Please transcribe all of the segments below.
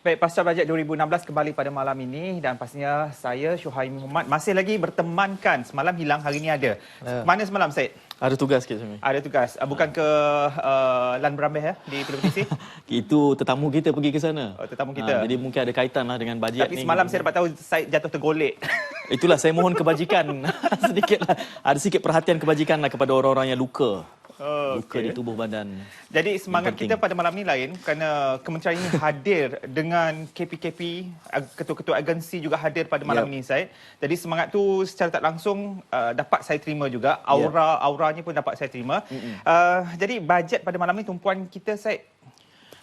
Baik, pasca bajet 2016 kembali pada malam ini dan pastinya saya Syuhaimi Muhammad masih lagi bertemankan. Semalam hilang, hari ini ada. Mana semalam Syed? Ada tugas sikit Syami. Ada tugas. Bukan ke Lan Berambeh di PWTC? Itu tetamu kita pergi ke sana. Tetamu kita. Jadi mungkin ada kaitan lah dengan bajet Tapi ni. semalam saya dapat tahu Syed jatuh tergolek. Itulah saya mohon kebajikan sedikitlah. Ada sikit perhatian kebajikan lah kepada orang-orang yang luka. Luka di tubuh badan. Jadi semangat kita pada malam ni lain kerana kementerian ini hadir dengan KP-KP, ketua-ketua agensi juga hadir pada malam ini, Syed. Jadi semangat tu secara tak langsung dapat saya terima juga. Auranya pun dapat saya terima. Jadi bajet pada malam ni tumpuan kita, Syed,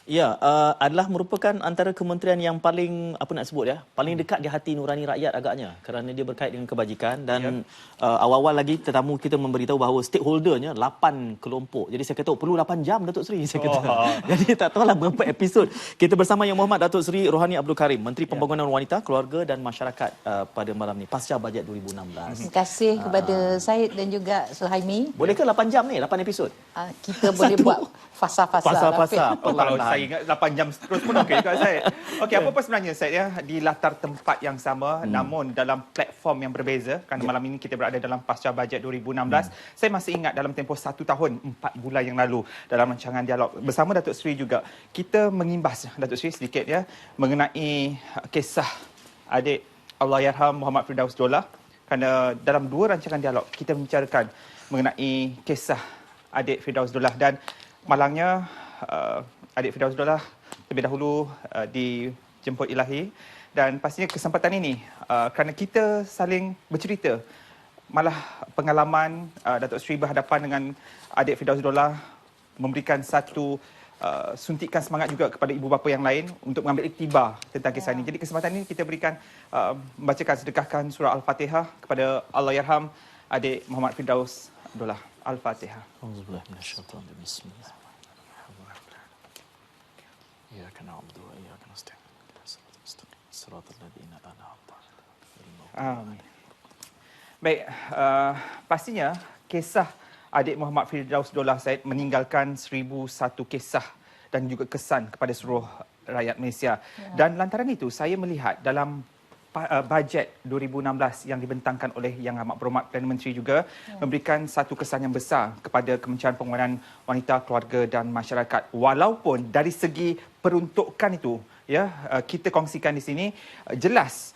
Ya, adalah merupakan antara kementerian yang paling, apa nak sebut ya, paling dekat di hati nurani rakyat agaknya kerana dia berkait dengan kebajikan dan awal-awal lagi tetamu kita memberitahu bahawa stakeholdernya 8 kelompok. Jadi saya kata perlu 8 jam Datuk Seri saya kata. Jadi tak tahulah berapa episod. Kita bersama Yang Mohd Datuk Seri Rohani Abdul Karim, Menteri Pembangunan Wanita, Keluarga dan Masyarakat pada malam ni pasca bajet 2016. Terima kasih kepada Syed dan juga Syuhaimi. Boleh ke 8 jam ni, 8 episod? Kita boleh buat fasa-fasa. Fasa-fasa. Kalau saya ingat 8 jam terus pun okey juga, Syed. Okey, apa sebenarnya, Syed, ya, di latar tempat yang sama namun dalam platform yang berbeza kerana malam ini kita berada dalam pasca bajet 2016. Saya masih ingat dalam tempoh 1 tahun 4 bulan yang lalu dalam rancangan dialog bersama Datuk Seri juga kita mengimbas, Datuk Seri, sedikit ya mengenai kisah adik Allahyarham Muhammad Firdaus Dollah, kerana dalam 2 rancangan dialog kita membicarakan mengenai kisah adik Firdaus Dollah dan malangnya adik Firdaus Dollah terlebih dahulu dijemput ilahi dan pastinya kesempatan ini kerana kita saling bercerita, malah pengalaman Datuk Seri berhadapan dengan adik Firdaus Dollah memberikan satu suntikan semangat juga kepada ibu bapa yang lain untuk mengambil iktibar tentang kisah ini. Jadi kesempatan ini kita berikan membacakan sedekahkan surah Al-Fatihah kepada Allahyarham adik Muhammad Firdaus Dollah. Al-Fatihah. Auzubillahi minasyaitonir rajim. Iyyaka na'budu wa iyyaka nasta'in. Shiratal ladzina an'amta 'alaihim. Baik, pastinya kisah adik Muhammad Firdaus Dollah, Syed, meninggalkan 1001 kisah dan juga kesan kepada seluruh rakyat Malaysia. Dan lantaran itu saya melihat dalam bajet 2016 yang dibentangkan oleh Yang Amat Berhormat Perdana Menteri juga memberikan satu kesan yang besar kepada Kementerian Pembangunan Wanita, Keluarga dan Masyarakat. Walaupun dari segi peruntukan itu, ya, kita kongsikan di sini jelas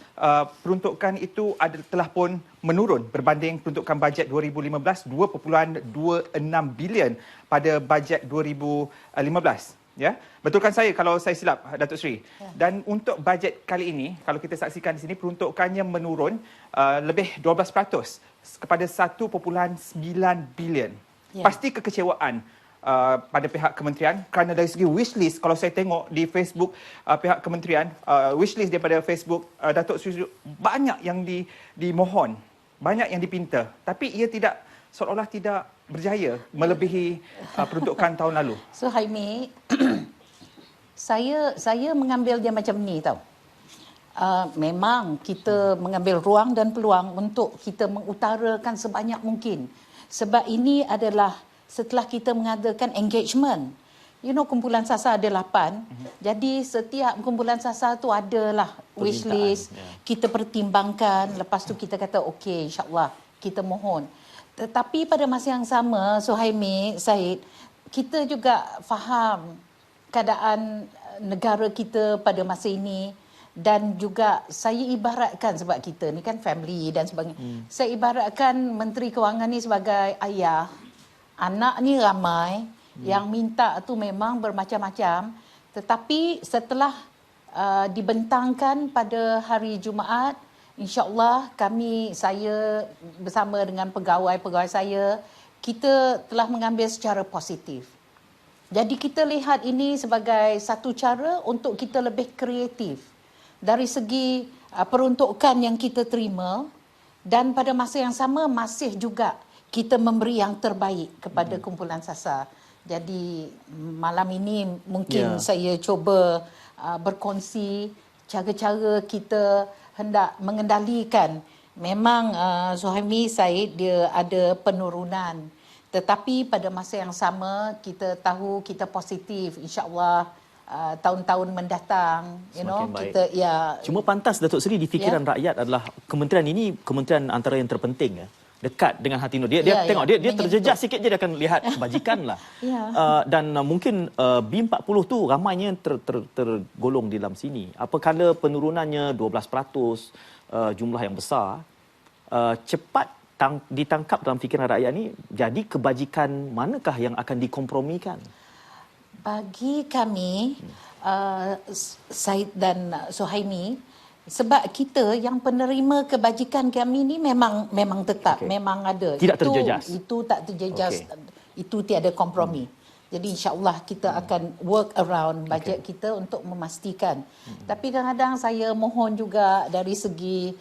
peruntukan itu telah pun menurun berbanding peruntukan bajet 2015 2.26 bilion pada bajet 2015. Ya, betulkan saya kalau saya silap, Datuk Seri. Dan untuk bajet kali ini, kalau kita saksikan di sini peruntukannya menurun lebih 12% kepada 1.9 bilion. Pasti kekecewaan pada pihak kementerian kerana dari segi wishlist, kalau saya tengok di Facebook pihak kementerian, wishlist daripada Facebook Datuk Seri banyak yang dimohon, banyak yang dipinta, tapi ia tidak, seolah-olah tidak berjaya melebihi peruntukan tahun lalu. So Haimi, saya mengambil dia macam ni tau. Memang kita mengambil ruang dan peluang untuk kita mengutarakan sebanyak mungkin. Sebab ini adalah setelah kita mengadakan engagement. You know, kumpulan SASA ada 8. Jadi setiap kumpulan SASA tu adalah wish list. Kita pertimbangkan. Lepas tu kita kata okey, insyaAllah kita mohon. Tetapi pada masa yang sama, Syuhaimi, Syed, kita juga faham keadaan negara kita pada masa ini dan juga saya ibaratkan, sebab kita ni kan family dan sebagainya. Saya ibaratkan Menteri Kewangan ni sebagai ayah. Anak ni ramai, yang minta tu memang bermacam-macam. Tetapi setelah dibentangkan pada hari Jumaat, InsyaAllah saya bersama dengan pegawai-pegawai saya, kita telah mengambil secara positif. Jadi kita lihat ini sebagai satu cara untuk kita lebih kreatif dari segi peruntukan yang kita terima dan pada masa yang sama masih juga kita memberi yang terbaik kepada kumpulan SASA. Jadi malam ini mungkin saya cuba berkongsi cara-cara kita hendak mengendalikan. Memang Syuhaimi, Syed, dia ada penurunan. Tetapi pada masa yang sama kita tahu kita positif. InsyaAllah tahun-tahun mendatang, Semakin baik. kita ya. Cuma pantas Datuk Seri di fikiran rakyat adalah kementerian ini kementerian antara yang terpenting ya. Dekat dengan hati Nur. Dia tengok dia terjejas sikit je dia akan lihat kebajikan lah. Dan mungkin B40 tu ramainya tergolong di dalam sini. Apakala penurunannya 12%, jumlah yang besar, cepat ditangkap dalam fikiran rakyat ni, jadi kebajikan manakah yang akan dikompromikan? Bagi kami, Said dan Suhaimi, sebab kita yang penerima kebajikan kami ni memang tetap, memang ada. Tidak terjejas. Itu tak terjejas. Itu tiada kompromi. Jadi insya-Allah kita akan work around bajet kita untuk memastikan. Tapi kadang-kadang saya mohon juga dari segi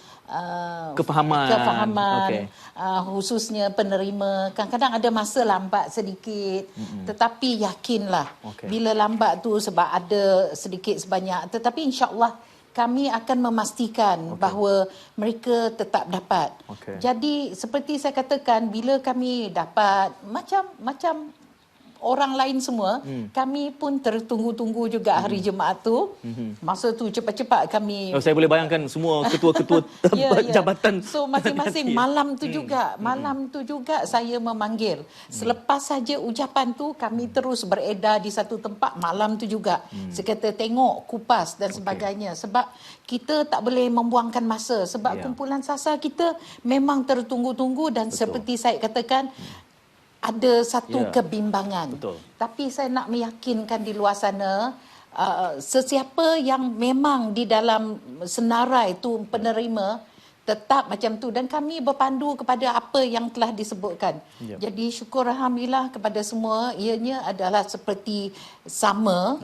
kefahaman, khususnya penerima, kadang-kadang ada masa lambat sedikit, tetapi yakinlah bila lambat tu sebab ada sedikit sebanyak, tetapi insya-Allah kami akan memastikan bahawa mereka tetap dapat. Jadi seperti saya katakan, bila kami dapat macam orang lain semua, kami pun tertunggu-tunggu juga hari Jumaat tu. Masa tu cepat-cepat kami. Saya boleh bayangkan semua ketua-ketua jabatan. So masing-masing malam tu juga saya memanggil. Selepas saja ucapan tu, kami terus beredar di satu tempat malam tu juga. Saya kata tengok, kupas dan sebagainya. Sebab kita tak boleh membuangkan masa. Sebab kumpulan sasar kita memang tertunggu-tunggu dan seperti saya katakan, ada satu kebimbangan. Tapi saya nak meyakinkan di luar sana, sesiapa yang memang di dalam senarai itu penerima, tetap macam tu. Dan kami berpandu kepada apa yang telah disebutkan. Jadi syukur Alhamdulillah kepada semua, ianya adalah seperti sama.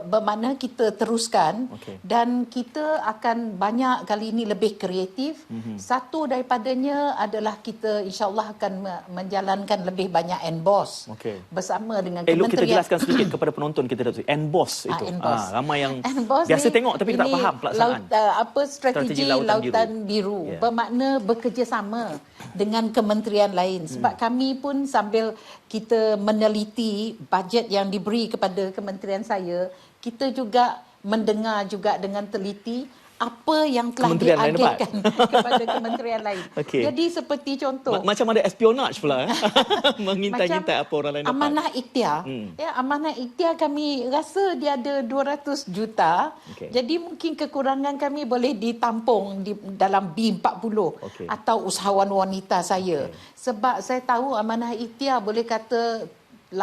Bermakna kita teruskan dan kita akan banyak kali ini lebih kreatif. Satu daripadanya adalah kita insya-Allah akan menjalankan lebih banyak NBOS bersama dengan kementerian. Kita jelaskan sedikit kepada penonton kita tu. NBOS itu. Ramai yang biasa tengok tapi tak faham pelaksanaan. Strategi Lautan Biru. Bermakna bekerjasama dengan kementerian lain. Sebab kami pun sambil kita meneliti bajet yang diberi kepada kementerian saya, kita juga mendengar juga dengan teliti apa yang telah diagihkan kepada kementerian lain. Jadi seperti contoh. Macam ada espionage pula. Mengintai-intai apa orang lain dapat. Amanah ikhtiar. Amanah ikhtiar kami rasa dia ada 200 juta. Jadi mungkin kekurangan kami boleh ditampung di dalam B40 atau usahawan wanita saya. Sebab saya tahu amanah ikhtiar boleh kata 80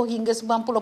hingga 90%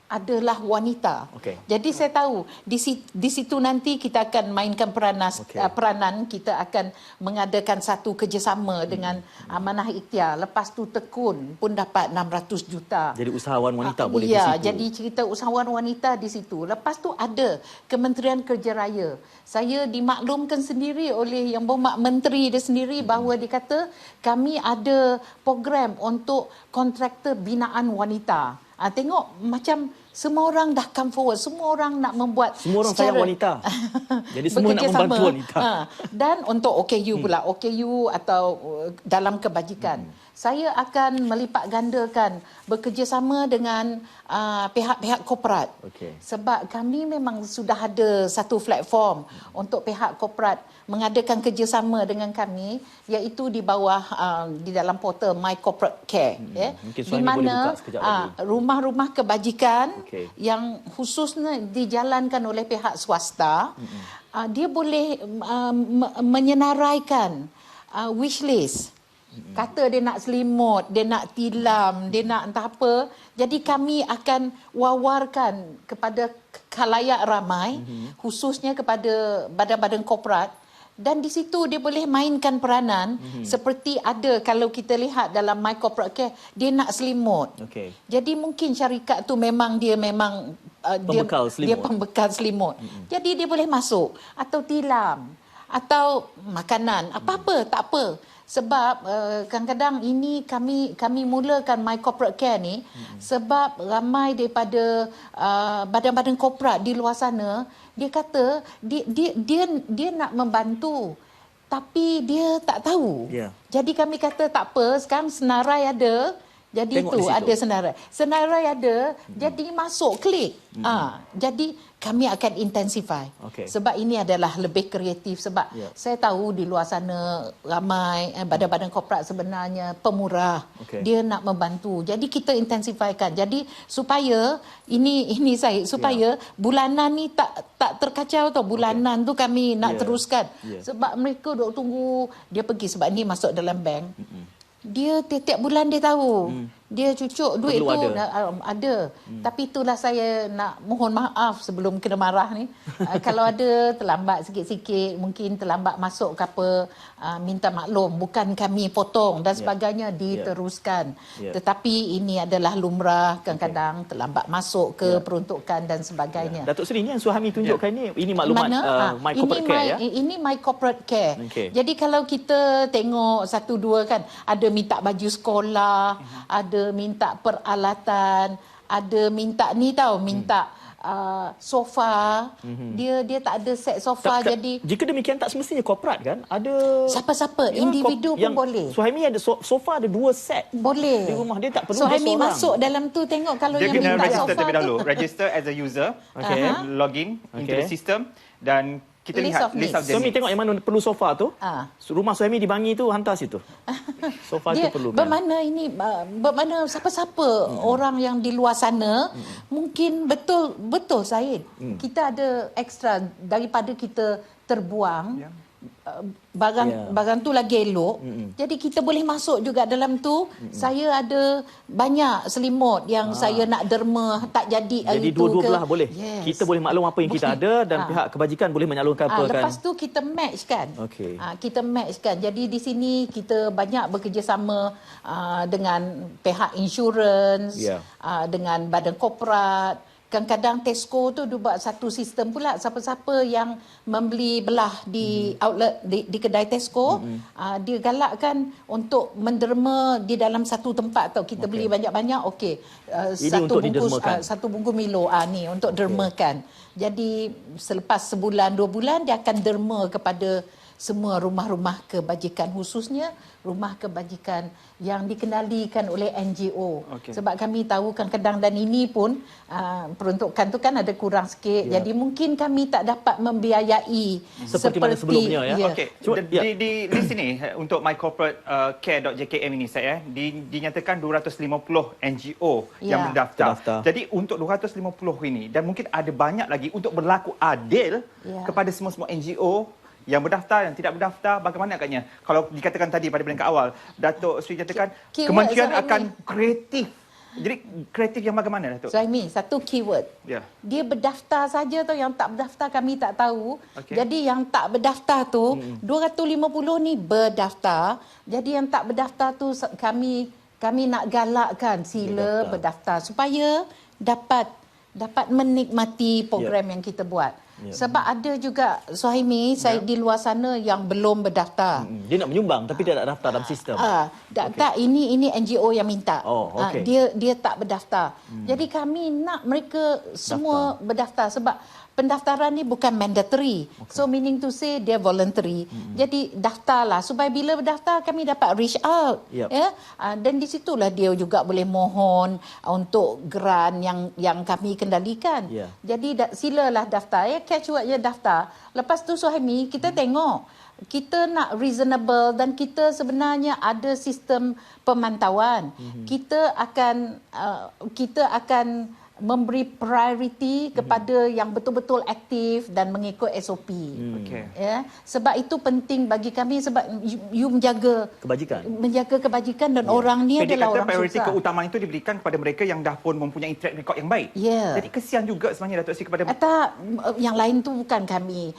adalah wanita. Jadi saya tahu di situ nanti kita akan mainkan peranan, kita akan mengadakan satu kerjasama dengan Amanah Ikhtiar. Lepas tu Tekun pun dapat 600 juta. Jadi usahawan wanita boleh di situ. Jadi cerita usahawan wanita di situ. Lepas tu ada Kementerian Kerja Raya. Saya dimaklumkan sendiri oleh Yang Berhormat Menteri dia sendiri bahawa dia kata kami ada program untuk kontraktor binaan wanita. Tengok macam semua orang dah come forward, semua orang nak membuat, semua orang sayang wanita. Jadi semua nak membantu wanita. Dan untuk OKU pula, OKU atau dalam kebajikan. Saya akan melipat gandakan bekerjasama dengan pihak-pihak korporat. Sebab kami memang sudah ada satu platform untuk pihak korporat mengadakan kerjasama dengan kami, iaitu di bawah di dalam portal My Corporate Care, di mana rumah-rumah kebajikan yang khususnya dijalankan oleh pihak swasta, dia boleh menyenaraikan wish list. Kata dia nak selimut, dia nak tilam, dia nak entah apa. Jadi kami akan wawarkan kepada khalayak ramai, khususnya kepada badan-badan korporat. Dan di situ dia boleh mainkan peranan seperti ada kalau kita lihat dalam My Corporate Care, dia nak selimut. Jadi mungkin syarikat tu memang dia pembekal selimut. Jadi dia boleh masuk atau tilam atau makanan, apa-apa tak apa. Sebab kadang-kadang ini kami mulakan My Corporate Care ni sebab ramai daripada badan-badan korporat di luar sana, dia kata dia nak membantu tapi dia tak tahu. Jadi kami kata tak apa, sekarang senarai ada, Jadi Tengok itu di situ. ada senarai. Senarai ada, jadi masuk klik. Jadi kami akan intensify. Okey. Sebab ini adalah lebih kreatif. Sebab saya tahu di luar sana ramai badan-badan korporat sebenarnya pemurah. Okey. Dia nak membantu. Jadi kita intensifikan. Jadi supaya ini saya supaya bulanan ni tak terkacau tau. Bulanan tu kami nak teruskan. Sebab mereka duk tunggu dia pergi sebab ni masuk dalam bank. Dia tiap bulan dia tahu. Dia cucuk duit Perlu tu ada. Tapi itulah saya nak mohon maaf sebelum kena marah ni. Kalau ada terlambat sikit-sikit, mungkin terlambat masuk ke apa, minta maklum. Bukan kami potong dan sebagainya, diteruskan. Tetapi ini adalah lumrah, kadang-kadang terlambat masuk ke peruntukan dan sebagainya. Datuk Seri, ni yang Suhami tunjukkan ini maklumat My Corporate Care ya. Ini My Corporate Care. Okey. Jadi kalau kita tengok satu dua kan, ada minta baju sekolah, ada minta peralatan, ada minta ni tahu, minta sofa. Dia tak ada set sofa. Jadi jika demikian tak semestinya korporat kan? Ada siapa-siapa, individu pun boleh. Suhaimi ada sofa ada 2 set. Boleh. Di rumah dia tak perlu dia Suhaimi seorang. masuk dalam tu tengok kalau Dia yang kena minta register sofa terlebih tu. dahulu. Register as a user, login into the system dan kita List lihat of list of needs. the Suhaimi needs. tengok yang mana perlu sofa tu. Ah. Rumah Suhaimi di Bangi tu hantar situ. Sofa Dia tu perlu kan. bermakna siapa-siapa orang yang di luar sana mungkin betul Syed. Kita ada ekstra daripada kita terbuang. Barang tu lagi elok. Jadi kita boleh masuk juga dalam tu. Saya ada banyak selimut yang saya nak derma tak jadi Jadi hari tu dua-dua ke. belah boleh. Yes. Kita boleh maklum apa yang kita Boleh. ada dan pihak kebajikan boleh menyalurkan apa kan. Lepas tu kita match kan. Okey. Kita match kan. Jadi di sini kita banyak bekerjasama dengan pihak insurans, dengan badan korporat. Kadang-kadang Tesco tu dia buat satu sistem pula. Siapa-siapa yang membeli belah di outlet, di kedai Tesco, dia galakkan untuk menderma di dalam satu tempat tau. Kita beli banyak-banyak, okey. Ini untuk didermakan. Satu bungkus Milo ni untuk dermakan. Jadi selepas sebulan 2 bulan dia akan derma kepada semua rumah-rumah kebajikan, khususnya rumah kebajikan yang dikenalikan oleh NGO. Sebab kami tahu kadang-kadang dan ini pun peruntukan tu kan ada kurang sikit. Jadi mungkin kami tak dapat membiayai Seperti mana sebelumnya ya. Okey. Di sini untuk mycorporatecare.jkm ini saya dinyatakan 250 NGO yang mendaftar. Jadi untuk 250 ini dan mungkin ada banyak lagi untuk berlaku adil kepada semua-semua NGO yang berdaftar, yang tidak berdaftar, bagaimana agaknya? Kalau dikatakan tadi pada peringkat awal, Datuk Seri katakan kementerian akan kreatif. Jadi kreatif yang bagaimana, Datuk? Suhaimi, satu keyword. Dia berdaftar saja tau, yang tak berdaftar kami tak tahu. Jadi yang tak berdaftar tu, 250 ni berdaftar. Jadi yang tak berdaftar tu kami nak galakkan sila berdaftar supaya dapat menikmati program yang kita buat. Sebab ada juga Suhaimi saya di luar sana yang belum berdaftar. Dia nak menyumbang tapi dia tak daftar dalam sistem. Tak, ini NGO yang minta. Dia tak berdaftar. Jadi kami nak mereka semua berdaftar sebab pendaftaran ni bukan mandatory. So meaning to say dia voluntary. Jadi daftarlah supaya bila berdaftar kami dapat reach out. Dan di situlah dia juga boleh mohon untuk grant yang kami kendalikan. Jadi silalah daftar. Catch word je daftar. Lepas tu Suhaimi kita tengok kita nak reasonable dan kita sebenarnya ada sistem pemantauan. Kita akan memberi priority kepada yang betul-betul aktif dan mengikut SOP. Sebab itu penting bagi kami sebab you menjaga kebajikan dan orang ni adalah orang priority susah. keutamaan itu diberikan kepada mereka yang dah pun mempunyai track record yang baik. Jadi kesian juga sebenarnya Datuk Seri kepada yang lain tu bukan kami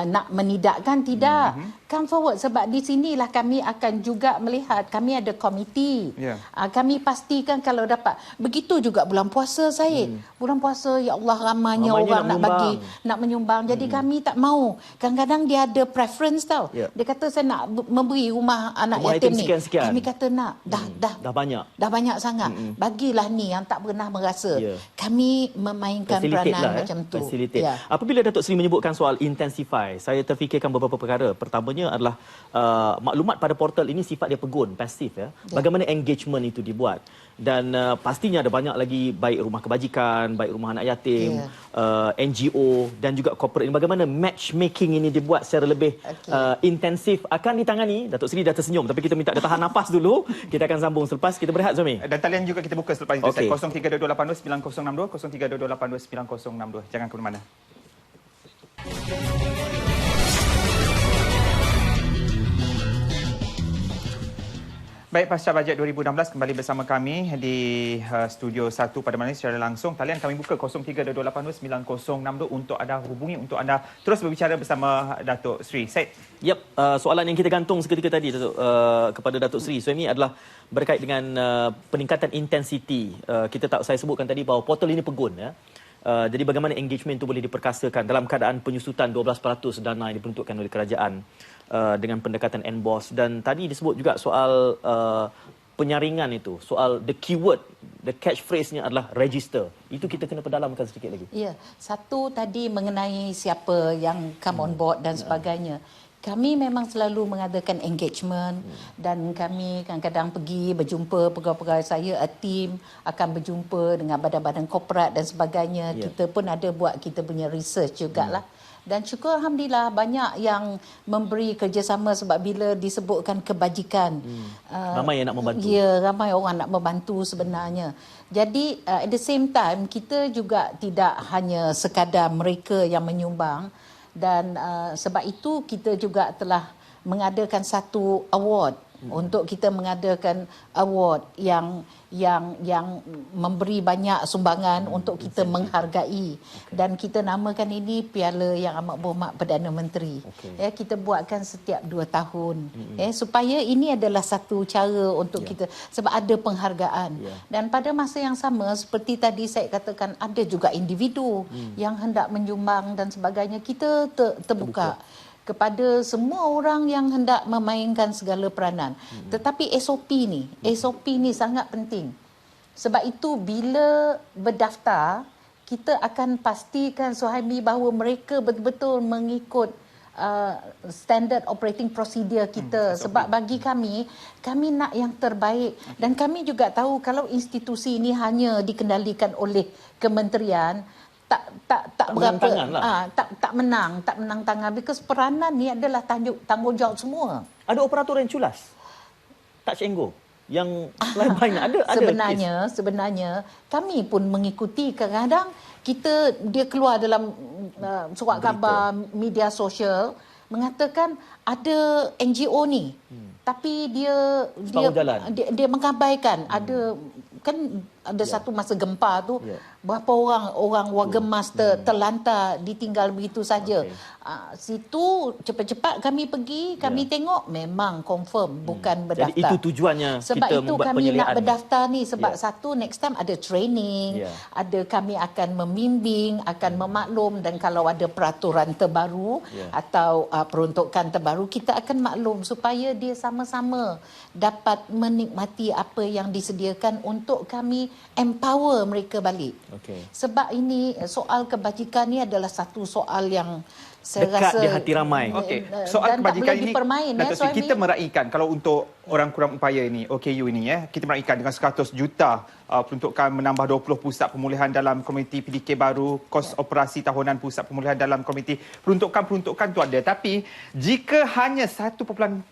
nak menidakkan, tidak. Come forward sebab di sinilah kami akan juga melihat, kami ada komiti. Kami pastikan kalau dapat. Begitu juga bulan puasa saya. sikit. Bulan puasa, ya Allah, ramainya Ramainya orang nak nak menyumbang. Jadi kami tak mau. Kadang-kadang dia ada preference tau. Ya. Dia kata saya nak memberi rumah anak Rumah yatim yatim ni. sekian-sekian. Kami kata nak. Dah banyak. Dah banyak sangat. Bagilah ni yang tak pernah merasa. Ya. Kami memainkan Facilitate peranan lah, macam tu. Facilitate. Ya. Apabila Datuk Seri menyebutkan soal intensify, saya terfikirkan beberapa perkara. Pertamanya adalah maklumat pada portal ini sifat dia pegun, pasif ya. Bagaimana engagement itu dibuat. Dan pastinya ada banyak lagi baik rumah kebajikan, baik rumah anak yatim, NGO dan juga corporate ini. Bagaimana matchmaking ini dibuat secara lebih intensif akan ditangani. Datuk Seri dah tersenyum tapi kita minta dia tahan nafas dulu. Kita akan sambung selepas kita berehat, Suami. Dan talian juga kita buka selepas itu. Okey. 0322829062, 0322829062. Jangan ke mana. Baik, pasca bajet 2016 kembali bersama kami di Studio 1 pada malam ini secara langsung. Talian kami buka 0322829062 untuk anda hubungi, untuk anda terus berbicara bersama Datuk Seri. Syed. Yep, soalan yang kita gantung seketika tadi Datuk, kepada Datuk Seri Suhaimi adalah berkait dengan peningkatan intensiti. Saya sebutkan tadi bahawa portal ini pegun ya. Jadi bagaimana engagement itu boleh diperkasakan dalam keadaan penyusutan 12% dana yang diperuntukkan oleh kerajaan dengan pendekatan NBOS. Dan tadi disebut juga soal penyaringan itu, soal the keyword, the catchphrase-nya adalah register. Itu kita kena perdalamkan sedikit lagi. Ya, satu tadi mengenai siapa yang come on board dan sebagainya. Kami memang selalu mengadakan engagement dan kami kadang-kadang pergi berjumpa pegawai-pegawai saya, a team akan berjumpa dengan badan-badan korporat dan sebagainya. Kita pun ada buat kita punya research jugalah. Dan syukur Alhamdulillah banyak yang memberi kerjasama sebab bila disebutkan kebajikan. Ramai yang nak membantu. Ya, ramai orang nak membantu sebenarnya. Jadi at the same time kita juga tidak hanya sekadar mereka yang menyumbang. Dan sebab itu kita juga telah mengadakan satu award untuk kita mengadakan award yang memberi banyak sumbangan untuk kita menghargai dan kita namakan ini Piala Yang Amat Berhormat Perdana Menteri. Ya, kita buatkan setiap 2 tahun supaya ini adalah satu cara untuk kita sebab ada penghargaan. Dan pada masa yang sama seperti tadi saya katakan ada juga individu yang hendak menyumbang dan sebagainya. Kita terbuka kepada semua orang yang hendak memainkan segala peranan. Tetapi SOP ni sangat penting. Sebab itu bila berdaftar, kita akan pastikan Suhaimi bahawa mereka betul-betul mengikut standard operating procedure kita. Sebab bagi kami nak yang terbaik. Dan kami juga tahu kalau institusi ini hanya dikendalikan oleh kementerian, tak berapa tak menang tangan because peranan ni adalah tanggungjawab semua. Ada operator yang culas, touch and go yang lain-lain ada sebenarnya kami pun mengikuti. Kadang-kadang dia keluar dalam surat khabar media sosial mengatakan ada NGO ni tapi dia mengabaikan. Ada satu masa gempa tu berapa orang warga emas terlantar, ditinggal begitu saja. Situ cepat-cepat kami pergi, kami tengok memang confirm bukan berdaftar. Jadi itu tujuannya sebab kita itu membuat kami penyeliaan. nak berdaftar ni sebab satu next time ada training, ada kami akan membimbing, akan memaklum dan kalau ada peraturan terbaru atau peruntukan terbaru kita akan maklum supaya dia sama-sama dapat menikmati apa yang disediakan untuk kami empower mereka balik. Sebab ini soal kebajikan ni adalah satu soal yang saya dekat rasa di hati ramai. Soal kebajikan ini Datuk kita meraihkan kalau untuk orang kurang upaya ini, OKU ini kita meraihkan dengan 100 juta peruntukan menambah 20 pusat pemulihan dalam komuniti PDK baru, kos operasi tahunan pusat pemulihan dalam komuniti. Peruntukan tu ada, tapi jika hanya 1.7%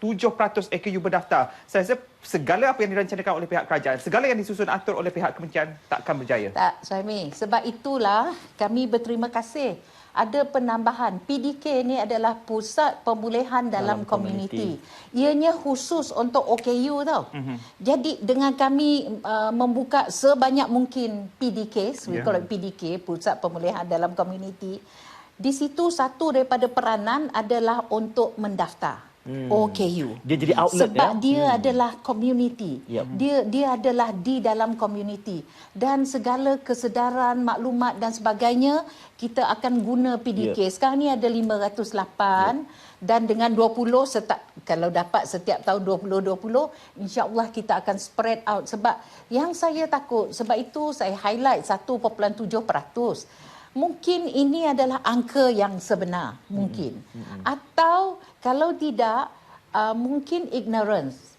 AKU berdaftar, saya rasa segala apa yang dirancangkan oleh pihak kerajaan, segala yang disusun atur oleh pihak kementerian takkan berjaya. Tak, Suhaimi. Sebab itulah kami berterima kasih. Ada penambahan. PDK ni adalah Pusat Pemulihan dalam Komuniti. Ianya khusus untuk OKU tau. Jadi dengan kami membuka sebanyak mungkin PDK, we call it PDK, Pusat Pemulihan dalam Komuniti, di situ satu daripada peranan adalah untuk mendaftar. OKU. Dia jadi outlet sebab ya. dia adalah community. Dia adalah di dalam community dan segala kesedaran, maklumat dan sebagainya kita akan guna PDK. Sekarang ni ada 508 dan dengan 20 kalau dapat setiap tahun 20 insya-Allah kita akan spread out. Sebab yang saya takut, sebab itu saya highlight 1.7%. Mungkin ini adalah angka yang sebenar, mungkin. Atau kalau tidak, mungkin ignorance.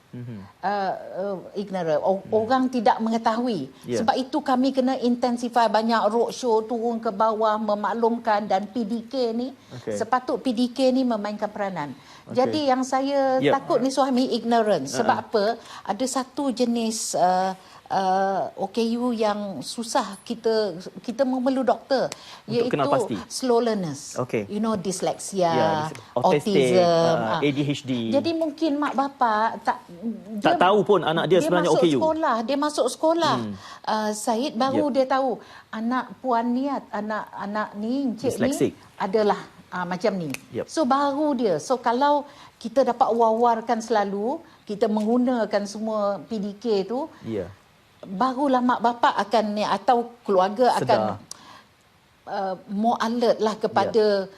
Orang tidak mengetahui. Sebab itu kami kena intensify banyak roadshow, turun ke bawah, memaklumkan, dan PDK ni, sepatut PDK ni memainkan peranan. Jadi yang saya takut ni Suhaimi, ignorance. Sebab apa? Ada satu jenis OKU yang susah kita memerlu doktor, untuk iaitu slow learners. You know, dyslexia, autism, autism, ADHD. Jadi mungkin mak bapak tak tahu pun anak dia sebenarnya OKU. Dia masuk sekolah. Syed baru dia tahu anak puan ni, anak ni, encik Dyslexic ni adalah macam ni. So baru dia. So kalau kita dapat war-warkan selalu, kita menggunakan semua PDK tu, barulah mak bapak akan ni, atau keluarga akan more alert lah kepada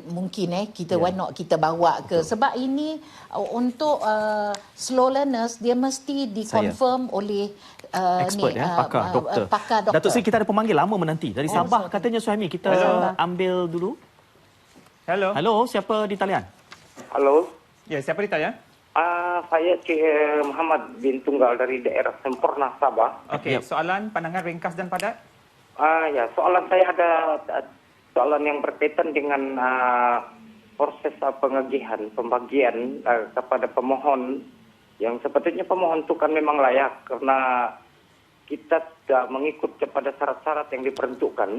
mungkin kita why not kita bawa ke. Sebab ini untuk slow learners, dia mesti dikonfirm oleh expert pakar doktor. Datuk Seri, kita ada pemanggil lama menanti dari Sabah katanya Suhaimi. Kita ambil dulu. Hello, siapa di talian? Halo. Ya, siapa di talian? Saya Cik Muhammad bin Tunggal dari daerah Sempurna, Sabah. Okey, soalan, pandangan ringkas dan padat? Soalan saya ada soalan yang berkaitan dengan proses pengagihan, pembagian kepada pemohon, yang sepatutnya pemohon itu kan memang layak karena kita tidak mengikut kepada syarat-syarat yang diperuntukkan.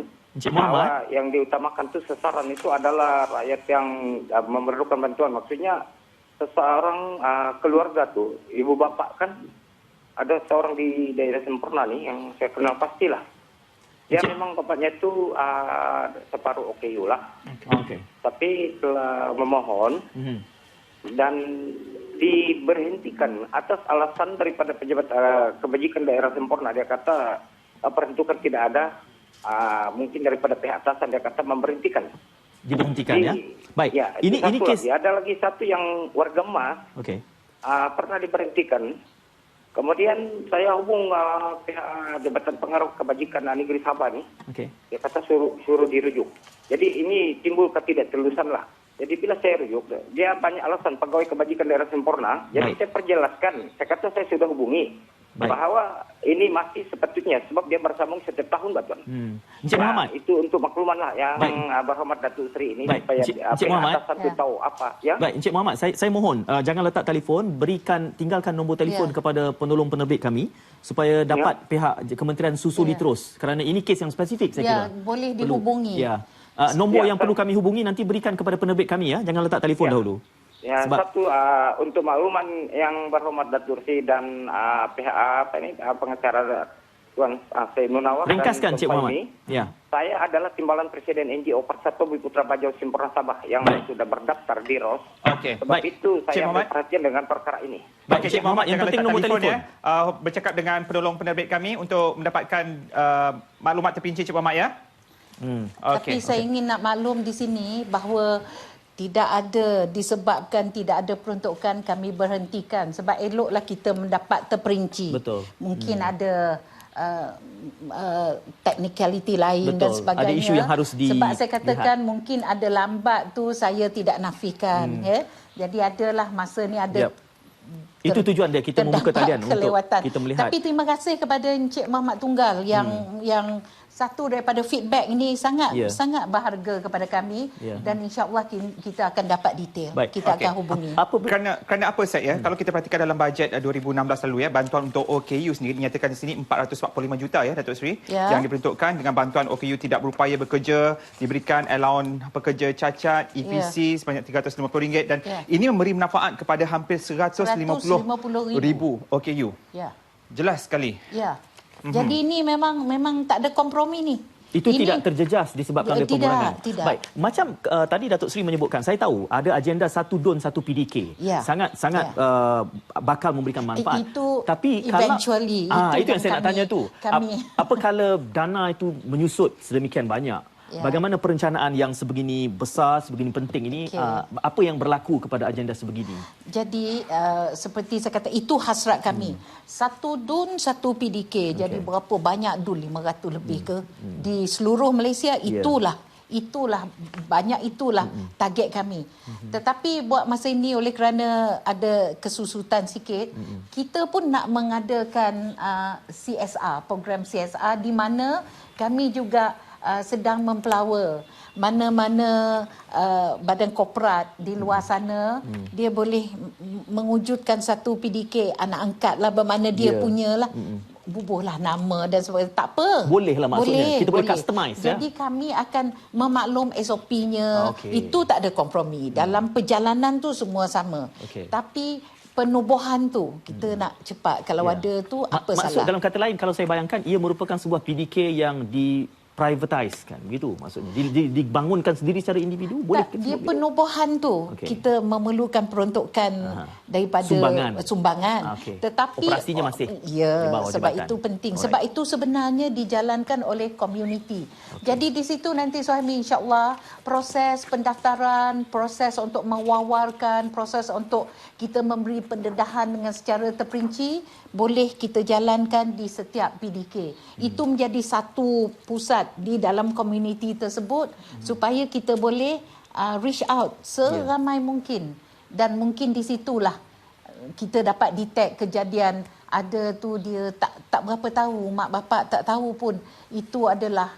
Bahwa yang diutamakan itu sasaran itu adalah rakyat yang memerlukan bantuan. Maksudnya seseorang keluarga tuh, ibu bapak kan, ada seorang di daerah Sempurna nih yang saya kenal pastilah. Dia memang bapaknya itu separuh OKU lah. Tapi telah memohon dan diberhentikan atas alasan daripada pejabat kebajikan daerah Sempurna. Dia kata peruntukan tidak ada, mungkin daripada pihak atasan dia kata memberhentikan. Diberhentikan ya. Baik. Ya, ini kes ada lagi satu yang warga Mas. Pernah diberhentikan. Kemudian saya hubung pihak Jabatan Pengaruh Kebajikan Negeri Sabah nih. Dia kata suruh dirujuk. Jadi ini timbul ketidaktelusan lah. Jadi bila saya rujuk, dia banyak alasan pegawai kebajikan daerah Sempurna. Jadi saya perjelaskan. Saya kata saya sudah hubungi. Bahwa ini masih sepatutnya sebab dia bersambung setiap tahun, Batuan. Encik Muhammad, itu untuk makluman lah yang berhormat Datuk Seri ini supaya Encik Muhammad tahu apa ya. Baik, Encik Muhammad, saya mohon jangan letak telefon, tinggalkan nombor telefon kepada penolong penerbit kami supaya dapat pihak Kementerian susuli terus kerana ini kes yang spesifik saya kira. Boleh dihubungi. Nombor yang perlu kami hubungi nanti berikan kepada penerbit kami ya. Jangan letak telefon dahulu. Ya, satu untuk makluman yang berhormat Datuk Seri dan pihak pengacara Tuan Syed Munawar. Ringkaskan Cik Muhammad. Saya adalah timbalan Presiden NGO Persatu Bumi Putra Bajau Sempurna Sabah yang sudah berdaftar di ROS. Sebab itu saya berperhatian dengan perkara ini. Baik, Cik Muhammad, yang penting nombor telefon bercakap dengan penolong penerbit kami untuk mendapatkan maklumat terperinci, Cik Muhammad ya. Tapi saya ingin nak maklum di sini bahawa tidak ada, disebabkan tidak ada peruntukan, kami berhentikan. Sebab eloklah kita mendapat terperinci. Mungkin ada technicality lain dan sebagainya. Ada isu yang harus sebab saya katakan mungkin ada lambat tu, saya tidak nafikan. Jadi adalah masa ni ada itu tujuan dia, kita membuka talian untuk kita melihat. Tapi terima kasih kepada Encik Muhammad Tunggal yang satu daripada feedback ini sangat berharga kepada kami dan insya-Allah kita akan dapat detail. Kita akan hubungi. Kerana apa Syed kalau kita perhatikan dalam bajet 2016 lalu bantuan untuk OKU sendiri dinyatakan di sini 445 juta Datuk Seri yang diperuntukkan dengan bantuan OKU tidak berupaya bekerja, diberikan allowance pekerja cacat, EPC sebanyak RM350 dan ini memberi manfaat kepada hampir 150,000 OKU. Jelas sekali. Jadi ini memang tak ada kompromi ni. Itu tidak terjejas disebabkan oleh pengurangan. Tidak. Baik, macam tadi Datuk Seri menyebutkan, saya tahu ada agenda satu DUN satu PDK. Ya. Sangat bakal memberikan manfaat. Itu tapi eventually, kalau itu itu yang saya nak tanya tu. Apa kala dana itu menyusut sedemikian banyak? Ya. Bagaimana perencanaan yang sebegini besar, sebegini penting ini, apa yang berlaku kepada agenda sebegini? Jadi seperti saya kata, itu hasrat kami. Satu DUN, satu PDK. Jadi berapa banyak DUN, 500 lebih ke di seluruh Malaysia, itulah target kami. Tetapi buat masa ini, oleh kerana ada kesusutan sikit, kita pun nak mengadakan CSR, program CSR, di mana kami juga sedang mempelawa mana-mana badan korporat di luar sana, dia boleh mengwujudkan satu PDK anak angkat lah, bermakna dia punya lah, bubuhlah nama dan sebagainya. Tak apa. Boleh lah maksudnya. Kita boleh customize. Jadi kami akan memaklum SOP-nya. Itu tak ada kompromi. Dalam perjalanan tu semua sama. Tapi penubuhan tu kita nak cepat. Kalau ada tu apa salah? Maksud dalam kata lain, kalau saya bayangkan, ia merupakan sebuah PDK yang privatize kan, begitu maksudnya, dibangunkan sendiri secara individu, boleh dia penubuhan tu kita memerlukan peruntukan daripada sumbangan. Tetapi operasinya masih di bawah sebab jabatan. itu penting. Sebab itu sebenarnya dijalankan oleh komuniti. Jadi di situ nanti Suhaimi, insya-Allah proses pendaftaran, proses untuk mewawarkan, proses untuk kita memberi pendedahan dengan secara terperinci boleh kita jalankan di setiap PDK. Itu menjadi satu pusat di dalam komuniti tersebut supaya kita boleh reach out seramai mungkin, dan mungkin di situlah kita dapat detect kejadian ada tu dia tak berapa tahu, mak bapak tak tahu pun itu adalah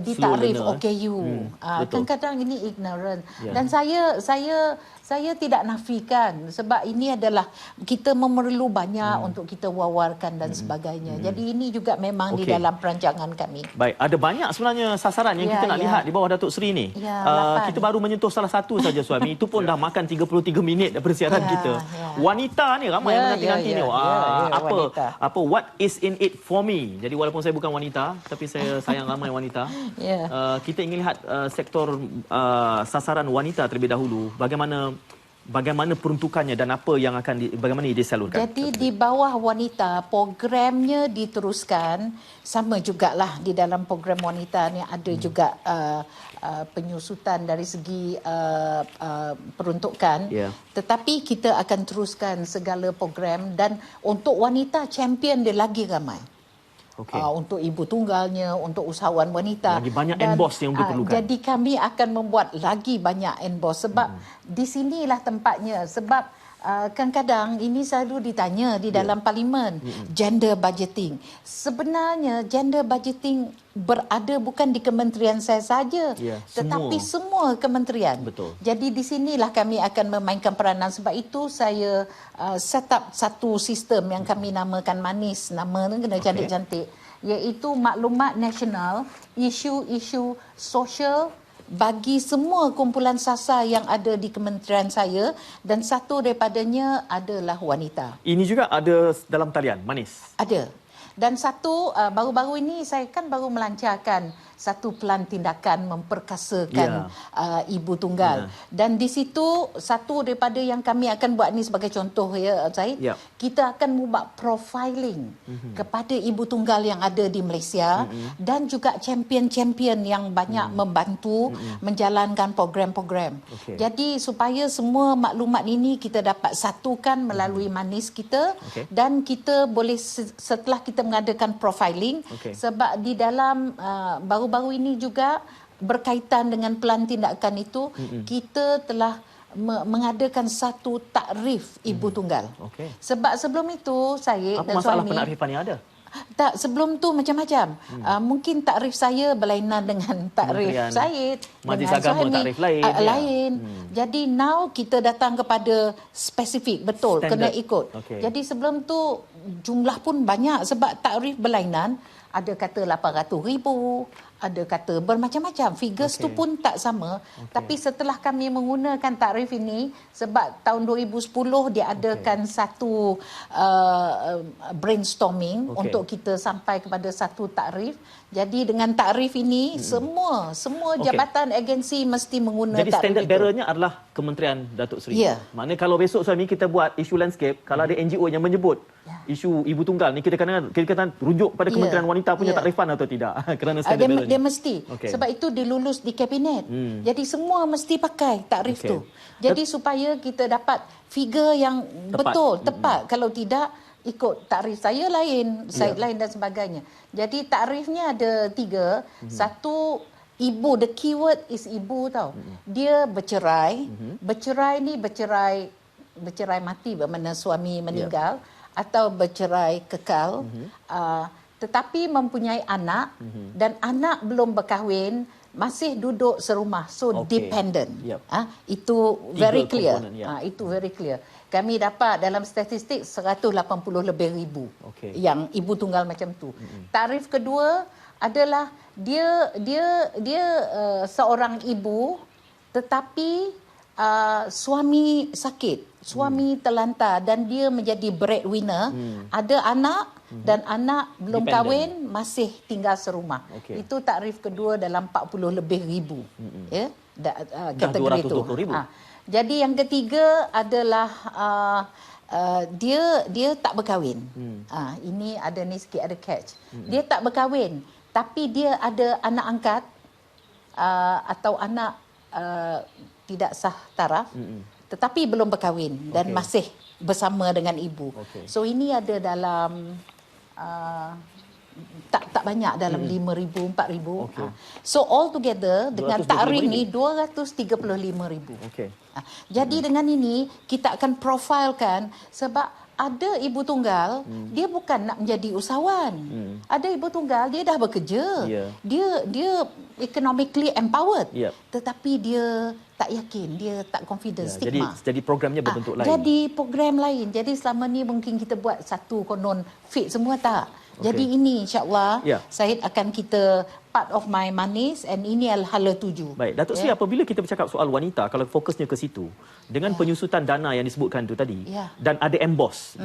ditarif OKU. Kadang-kadang ini ignorant. Dan saya tidak nafikan, sebab ini adalah kita memerlu banyak untuk kita wawarkan dan sebagainya. Jadi ini juga memang di dalam perancangan kami. Baik, ada banyak sebenarnya sasaran yang kita nak lihat di bawah Datuk Seri ni. Kita baru menyentuh salah satu saja, Suhaimi. Itu pun dah makan 33 minit daripada siaran kita. Wanita ni ramai yang menanti-nanti ni. Apa what is in it for me? Jadi walaupun saya bukan wanita, tapi saya sayang ramai wanita. Kita ingin lihat sektor sasaran wanita terlebih dahulu. Bagaimana peruntukannya dan apa yang bagaimana disalurkan? Jadi di bawah wanita, programnya diteruskan sama jugalah. Di dalam program wanita ni ada juga penyusutan dari segi peruntukan. Tetapi kita akan teruskan segala program, dan untuk wanita champion dia lagi ramai. Untuk ibu tunggalnya, untuk usahawan wanita. Lagi banyak NBOS yang diperlukan. Jadi kami akan membuat lagi banyak NBOS sebab di sinilah tempatnya. Sebab kadang-kadang ini selalu ditanya di dalam parlimen, gender budgeting. Sebenarnya gender budgeting berada bukan di kementerian saya saja, tetapi semua kementerian. Jadi di sinilah kami akan memainkan peranan. Sebab itu saya set up satu sistem yang kami namakan manis. Nama ni kena cantik-cantik. Iaitu maklumat nasional, isu-isu sosial bagi semua kumpulan sasar yang ada di kementerian saya, dan satu daripadanya adalah wanita. Ini juga ada dalam talian manis? Ada. Dan satu, baru-baru ini saya kan baru melancarkan satu pelan tindakan memperkasakan ibu tunggal. Dan di situ satu daripada yang kami akan buat ni sebagai contoh Zaid, kita akan membuat profiling kepada ibu tunggal yang ada di Malaysia dan juga champion-champion yang banyak membantu menjalankan program-program. Jadi supaya semua maklumat ini kita dapat satukan melalui manis kita, dan kita boleh setelah kita mengadakan profiling, sebab di dalam baru-baru ini juga berkaitan dengan pelan tindakan itu, kita telah mengadakan satu takrif ibu tunggal. Sebab sebelum itu saya dan masalah suami, penarifan yang ada? Tak, sebelum tu macam-macam. Mungkin takrif saya berlainan dengan takrif Syed, Majlis Agama takrif lain. Jadi now kita datang kepada spesifik, betul, standard. Kena ikut. Jadi sebelum tu jumlah pun banyak sebab takrif berlainan. Ada kata 800,000, ada kata bermacam-macam. Figures tu pun tak sama. Tapi setelah kami menggunakan takrif ini, sebab tahun 2010 diadakan satu brainstorming untuk kita sampai kepada satu takrif. Jadi dengan takrif ini semua jabatan agensi mesti menggunakan Jadi standard bearer-nya adalah Kementerian Datuk Seri. Ya. Maknanya kalau besok suami kita buat isu landscape, kalau ada NGO yang menyebut isu ibu tunggal ni, kita kena rujuk pada Kementerian Wanita punya takrifan atau tidak? Kerana standard bearer dia mesti. Sebab itu dilulus di kabinet. Jadi semua mesti pakai takrif tu. Jadi supaya kita dapat figure yang betul, tepat. Kalau tidak, ikut takrif saya lain, side lain dan sebagainya. Jadi takrifnya ada 3. Satu, ibu, the keyword is ibu tau. Dia bercerai. Bercerai ni bercerai mati bermakna suami meninggal atau bercerai kekal. Tetapi mempunyai anak dan anak belum berkahwin, masih duduk serumah, so dependent. Itu very clear. Itu very clear. Kami dapat dalam statistik 180 lebih ribu yang ibu tunggal macam tu. Tarif kedua adalah dia seorang ibu tetapi suami sakit, suami terlantar dan dia menjadi breadwinner, ada anak dan anak belum kahwin, masih tinggal serumah. Itu takrif kedua dalam 40 lebih ribu. Kategori itu. Jadi yang ketiga adalah dia tak berkahwin. Ini ada ni sikit ada catch. Dia tak berkahwin, tapi dia ada anak angkat atau anak tidak sah taraf, tetapi belum berkahwin dan masih bersama dengan ibu. So ini ada dalam tak banyak, dalam 5,000, 4,000. So all together dengan takrif ni 235,000. Jadi dengan ini kita akan profilkan, sebab ada ibu tunggal dia bukan nak menjadi usahawan. Ada ibu tunggal dia dah bekerja. Dia economically empowered. Tetapi dia tak yakin, dia tak confident, stigma. Jadi programnya berbentuk lain. Jadi program lain. Jadi selama ni mungkin kita buat satu konon fit semua tak. Jadi ini insya-Allah Syed akan kita part of my manis, and ini adalah hala tuju. Baik, Datuk Seri, apabila kita bercakap soal wanita, kalau fokusnya ke situ, dengan penyusutan dana yang disebutkan tu tadi, dan ada emboss,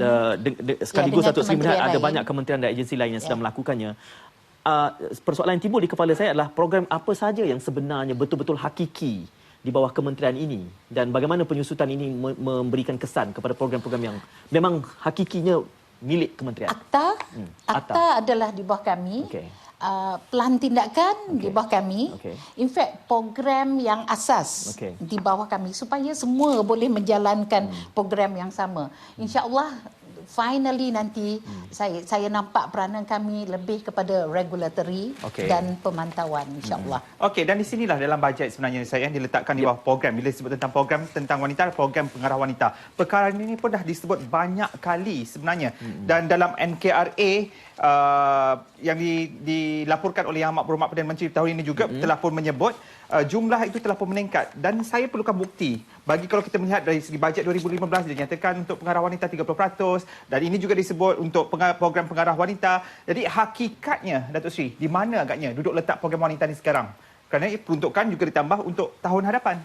sekaligus Datuk Seri melihat ada banyak kementerian dan agensi lain yang sedang melakukannya. Persoalan yang timbul di kepala saya adalah program apa saja yang sebenarnya betul-betul hakiki di bawah kementerian ini, dan bagaimana penyusutan ini memberikan kesan kepada program-program yang memang hakikinya milik kementerian. Akta adalah di bawah kami. Pelan tindakan di bawah kami. In fact, program yang asas di bawah kami, supaya semua boleh menjalankan program yang sama. InsyaAllah finally nanti saya nampak peranan kami lebih kepada regulatory dan pemantauan, insyaAllah. Okey, dan di sinilah dalam bajet sebenarnya saya yang diletakkan di bawah program. Bila disebut tentang program tentang wanita, program pengarah wanita. Perkara ini pun dah disebut banyak kali sebenarnya. Dan dalam NKRA yang dilaporkan oleh Yang Amat Berhormat Perdana Menteri tahun ini juga telah pun menyebut jumlah itu telah pun meningkat. Dan saya perlukan bukti. Bagi kalau kita melihat dari segi bajet 2015 dinyatakan untuk pengarah wanita 30%, dan ini juga disebut untuk program pengarah wanita. Jadi hakikatnya Datuk Seri, di mana agaknya duduk letak program wanita ini sekarang? Kerana peruntukan juga ditambah untuk tahun hadapan.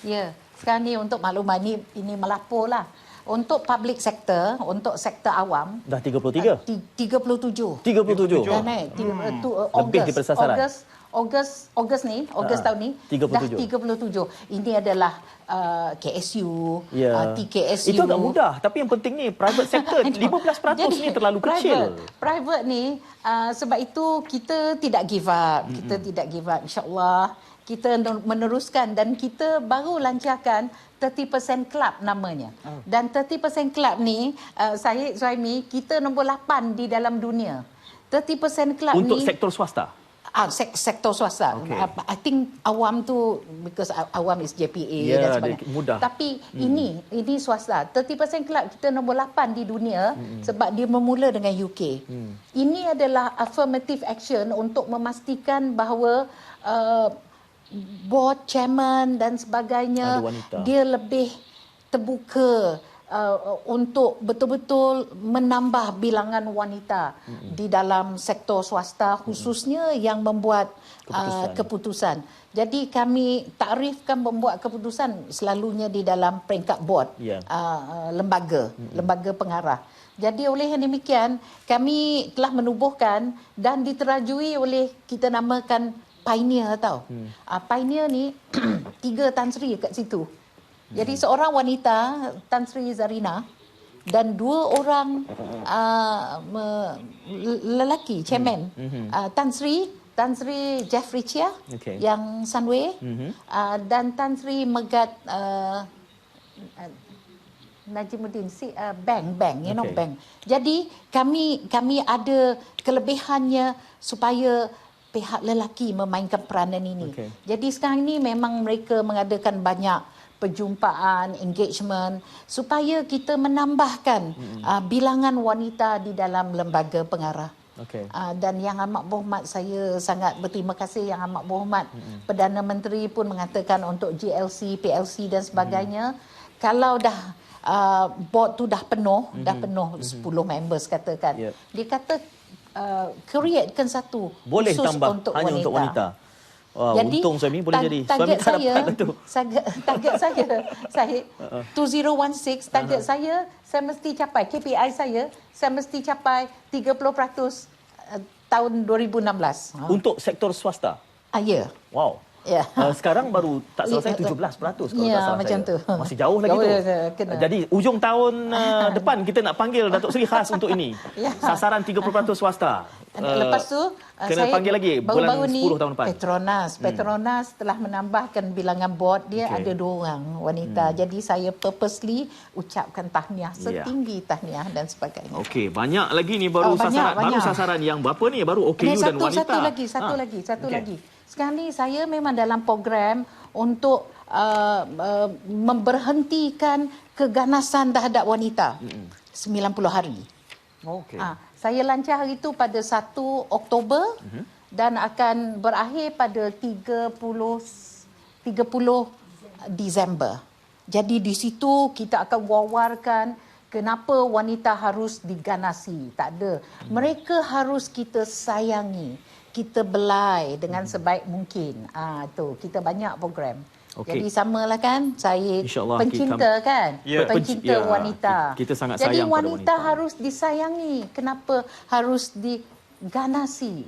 Ya, sekarang ni untuk makluman ini melaporlah. Untuk public sector, untuk sektor awam dah 33. 37. 37. Dah naik. Lebih daripada sasaran. Ogos tahun ni 37. dah 37. Ini adalah KSU, TKSU. Itu agak mudah, tapi yang penting ni private sector 15% ni terlalu kecil. Private ni sebab itu kita tidak give up. Kita tidak give up, insya-Allah. Kita meneruskan, dan kita baru lancarkan 30% Club namanya. Dan 30% Club ni, saya Suhaimi, kita nombor 8 di dalam dunia. 30% Club untuk ni sektor swasta. Sektor swasta. I think awam tu, because awam is JPA dan sebagainya. Mudah. Tapi ini swasta. 30% Club kita nombor 8 di dunia sebab dia bermula dengan UK. Ini adalah affirmative action untuk memastikan bahawa board chairman dan sebagainya dia lebih terbuka untuk betul-betul menambah bilangan wanita di dalam sektor swasta, khususnya yang membuat keputusan. Jadi kami takrifkan membuat keputusan selalunya di dalam peringkat board, lembaga pengarah. Jadi oleh yang demikian, kami telah menubuhkan dan diterajui oleh, kita namakan pioneer tau. Pioneer ni 3 Tan Sri kat situ. Jadi seorang wanita, Tan Sri Zarina, dan 2 orang lelaki, chairman. Tan Sri Jeffrey Chia, yang Sunway, dan Tan Sri Megat Najimuddin, bank, bank. Jadi kami ada kelebihannya supaya pihak lelaki memainkan peranan ini. Jadi sekarang ini memang mereka mengadakan banyak perjumpaan, engagement supaya kita menambahkan bilangan wanita di dalam lembaga pengarah. Dan Yang Amat Berhormat, saya sangat berterima kasih Yang Amat Berhormat Perdana Menteri pun mengatakan untuk GLC, PLC dan sebagainya, kalau dah board tu dah penuh 10 members katakan. Dia kata createkan satu boleh khusus tambah untuk hanya wanita. untuk wanita. Wow, Jadi, untung suami boleh jadi. Suami tak dapat tu. Target saya 2016, target saya mesti capai, KPI saya mesti capai 30% tahun 2016. Untuk sektor swasta? Ya. Wow. Ya. Sekarang baru tak selesai 17% kalau tak salah macam saya. tu. Masih jauh lagi tu. Kena. Jadi ujung tahun depan kita nak panggil Datuk Seri khas untuk ini. Sasaran 30% swasta. Lepas tu kena saya panggil lagi bulan 10 tahun depan. Petronas telah menambahkan bilangan board dia, ada 2 orang wanita. Jadi saya purposely ucapkan tahniah setinggi tahniah dan sebagainya. Okey, banyak lagi ni baru sasaran yang berapa ni? Baru OKU dan wanita. Satu lagi. Sekarang ni saya memang dalam program untuk memberhentikan keganasan terhadap wanita 90 hari. Saya lancar hari itu pada 1 Oktober dan akan berakhir pada 30 Disember. Jadi di situ kita akan wawarkan kenapa wanita harus diganasi. Tak ada. Mereka harus kita sayangi, kita belai dengan sebaik mungkin. Tu kita banyak program. Jadi samalah kan, saya pencinta kan, pencinta wanita. Kita sangat jadi sayang wanita pada wanita. Harus disayangi. Kenapa harus diganasi?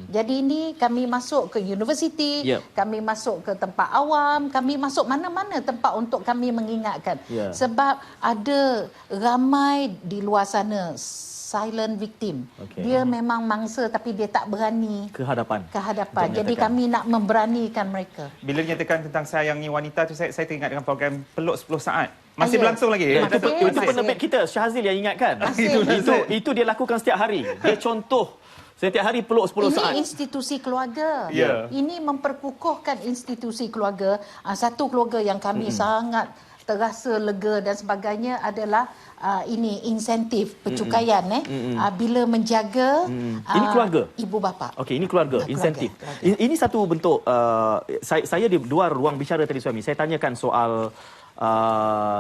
Jadi ini kami masuk ke universiti, kami masuk ke tempat awam, kami masuk mana-mana tempat untuk kami mengingatkan. Sebab ada ramai di luar sana silent victim. Dia memang mangsa tapi dia tak berani ke hadapan. Jadi kami nak memberanikan mereka. Bila nyatakan tentang sayangi wanita tu, saya teringat dengan program Peluk 10 Saat. Masih berlangsung lagi. Itu penerbit kita Syazil yang ingatkan. Itu dia lakukan setiap hari. Dia contoh setiap hari peluk 10 saat. Ini institusi keluarga. Ini memperkukuhkan institusi keluarga. Satu keluarga yang kami sangat terasa lega dan sebagainya adalah ini insentif pencukaian bila menjaga ini keluarga ibu bapa. Okey, ini keluarga insentif. Ini satu bentuk saya di luar ruang bicara tadi suami. Saya tanyakan soal